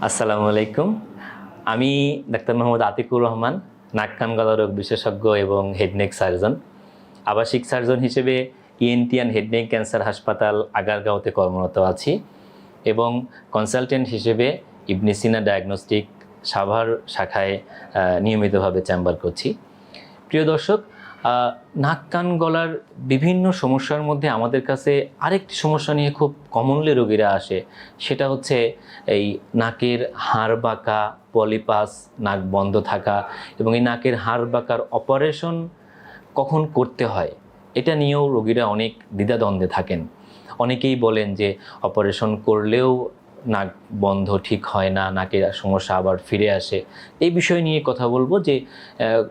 আসসালামু আলাইকুম। আমি ডাক্তার মোহাম্মদ আতিকুর রহমান, নাক কান গলা রোগ বিশেষজ্ঞ এবং হেডনেক সার্জন। আবাসিক সার্জন হিসেবে ইএনটি অ্যান্ড হেডনেক ক্যান্সার হাসপাতাল আগারগাঁওতে কর্মরত আছি এবং কনসালটেন্ট হিসেবে ইবনে সিনা ডায়াগনস্টিক সাভার শাখায় নিয়মিতভাবে চেম্বার করছি। প্রিয় দর্শক, নাক কান গলার বিভিন্ন সমস্যার মধ্যে আমাদের কাছে আরেকটি সমস্যা নিয়ে খুব কমনলি রোগীরা আসে, সেটা হচ্ছে এই নাকের হাড় বাঁকা, পলিপাস, নাক বন্ধ থাকা এবং এই নাকের হাড় বাঁকার অপারেশন কখন করতে হয় এটা নিয়েও রোগীরা অনেক দ্বিধাদ্বন্দ্বে থাকেন। অনেকেই বলেন যে অপারেশন করলেও নাক বন্ধ ঠিক হয় না, নাকের সমস্যা আবার ফিরে আসে। এই বিষয় নিয়ে কথা বলবো যে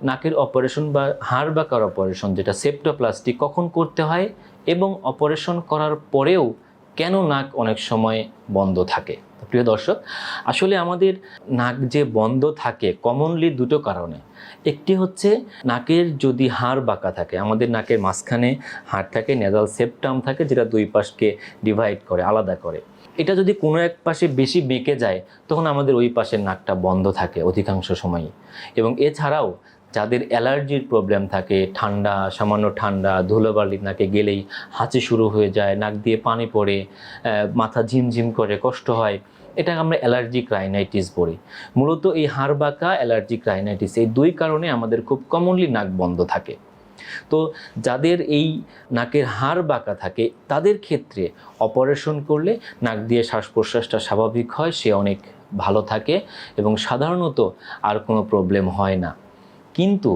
নাকের অপারেশন বা হাড় বাঁকার অপারেশন যেটা সেপ্টোপ্লাস্টি কখন করতে হয় এবং অপারেশন করার পরেও কেন নাক অনেক সময় বন্ধ থাকে। প্রিয় দর্শক, আসলে আমাদের নাক যে বন্ধ থাকে কমনলি দুটো কারণে। একটি হচ্ছে নাকের যদি হাড় বাঁকা থাকে, আমাদের নাকের মাঝখানে হাড় থাকে, নেজাল সেপ্টাম থাকে যেটা দুই পাশকে ডিভাইড করে, আলাদা করে। এটা যদি কোনো এক পাশে বেশি বেঁকে যায় তখন আমাদের ওই পাশের নাকটা বন্ধ থাকে অধিকাংশ সময়ই। এবং এছাড়াও যাদের অ্যালার্জির প্রবলেম থাকে, ঠান্ডা, সামান্য ঠান্ডা, ধুলোবালি নাকে গেলেই হাঁচি শুরু হয়ে যায়, নাক দিয়ে পানি পড়ে, মাথা ঝিমঝিম করে, কষ্ট হয়, এটা আমরা অ্যালার্জিক রাইনাইটিস বলি। মূলত এই হাড় বাঁকা, অ্যালার্জিক রাইনাইটিস, এই দুই কারণে আমাদের খুব কমনলি নাক বন্ধ থাকে। তো যাদের এই নাকের হাড় বাঁকা থাকে তাদের ক্ষেত্রে অপারেশন করলে নাক দিয়ে শ্বাস প্রশ্বাসটা স্বাভাবিক হয়, সে অনেক ভালো থাকে এবং সাধারণত আর কোনো প্রবলেম হয় না। কিন্তু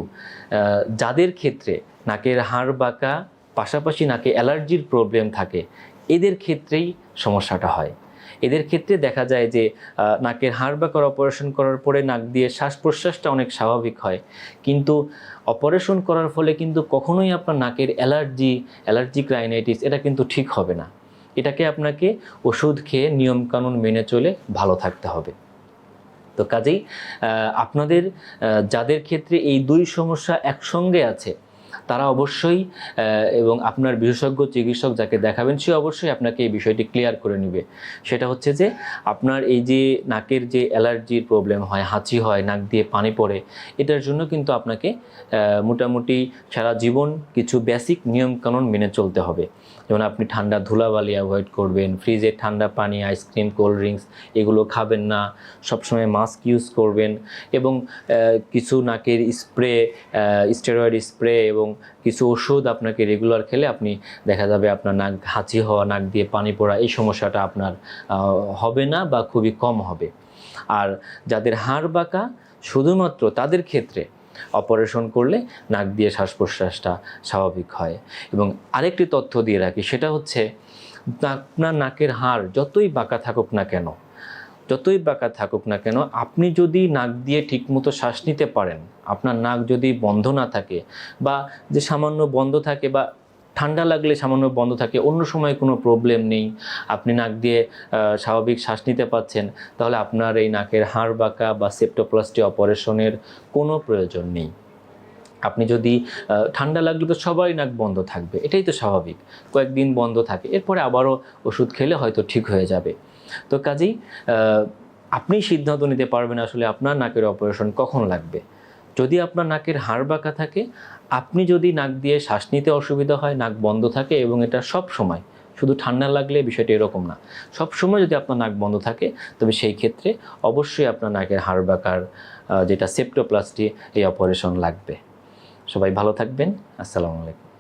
যাদের ক্ষেত্রে নাকের হাড় বাঁকা পাশাপাশি নাকে অ্যালার্জির প্রবলেম থাকে এদের ক্ষেত্রেই সমস্যাটা হয়। এদের ক্ষেত্রে দেখা যায় যে নাকের হাড় বাঁকার অপারেশন করার পরে নাক দিয়ে শ্বাস প্রশ্বাসটা অনেক স্বাভাবিক হয়, কিন্তু অপারেশন করার ফলে কিন্তু কখনোই আপনার নাকের অ্যালার্জিক রাইনাইটিস এটা কিন্তু ঠিক হবে না। এটাকে আপনাকে ওষুধ খেয়ে নিয়মকানুন মেনে চলে ভালো থাকতে হবে। তো কাজেই আপনাদের যাদের ক্ষেত্রে এই দুই সমস্যা একসঙ্গে আছে তারা অবশ্যই এবং আপনার বিশেষজ্ঞ চিকিৎসক যাকে দেখাবেন সে অবশ্যই আপনাকে এই বিষয়টি ক্লিয়ার করে নেবে। সেটা হচ্ছে যে আপনার এই যে নাকের যে অ্যালার্জির প্রবলেম হয়, হাঁচি হয়, নাক দিয়ে পানি পড়ে, এটার জন্য কিন্তু আপনাকে মোটামুটি সারা জীবন কিছু বেসিক নিয়মকানুন মেনে চলতে হবে। যেমন আপনি ঠান্ডা ধুলাবালি অ্যাভয়েড করবেন, ফ্রিজের ঠান্ডা পানি, আইসক্রিম, কোল্ড ড্রিঙ্কস এগুলো খাবেন না, সবসময় মাস্ক ইউজ করবেন এবং কিছু নাকের স্প্রে, স্টেরয়েড স্প্রে এবং কিছু ওষুধ আপনাকে রেগুলার খেলে আপনি দেখা যাবে আপনার নাক হাঁচি হওয়া, নাক দিয়ে পানি পড়া এই সমস্যাটা আপনার হবে না বা খুবই কম হবে। আর যাদের হাড় বাঁকা শুধুমাত্র তাদের ক্ষেত্রে অপারেশন করলে নাক দিয়ে শ্বাস প্রশ্বাসটা স্বাভাবিক হয়। এবং আরেকটি তথ্য দিয়ে রাখি, সেটা হচ্ছে আপনার নাকের হাড় যতই বাঁকা থাকুক না কেন আপনি যদি নাক দিয়ে ঠিকমতো শ্বাস নিতে পারেন, আপনার নাক যদি বন্ধ না থাকে বা যে সামান্য বন্ধ থাকে বা ঠান্ডা লাগলে সামান্য বন্ধ থাকে, অন্য সময় কোনো প্রবলেম নেই, আপনি নাক দিয়ে স্বাভাবিক শ্বাস নিতে পাচ্ছেন, তাহলে আপনার এই নাকের হাড় বাঁকা বা সেপ্টোপ্লাস্টি অপারেশনের কোনো প্রয়োজন নেই। আপনি যদি ঠান্ডা লাগলে তো সবারই নাক বন্ধ থাকবে, এটাই তো স্বাভাবিক, কয়েকদিন বন্ধ থাকে, এরপরে আবারও ওষুধ খেলে হয়তো ঠিক হয়ে যাবে। তো কাজেই আপনি সিদ্ধান্ত নিতে পারবেন আসলে আপনার নাকের অপারেশন কখন লাগবে। যদি আপনার নাকের হাড় বাঁকা থাকে, আপনি যদি নাক দিয়ে শ্বাস নিতে অসুবিধা হয়, নাক বন্ধ থাকে এবং এটা সব সময়, শুধু ঠান্ডা লাগলে বিষয়টা এরকম না, সব সময় যদি আপনার নাক বন্ধ থাকে তবে সেই ক্ষেত্রে অবশ্যই আপনার নাকের হাড় বাঁকার যেটা সেপ্টোপ্লাস্টি এই অপারেশন লাগবে। সবাই ভালো থাকবেন। আসসালামু আলাইকুম।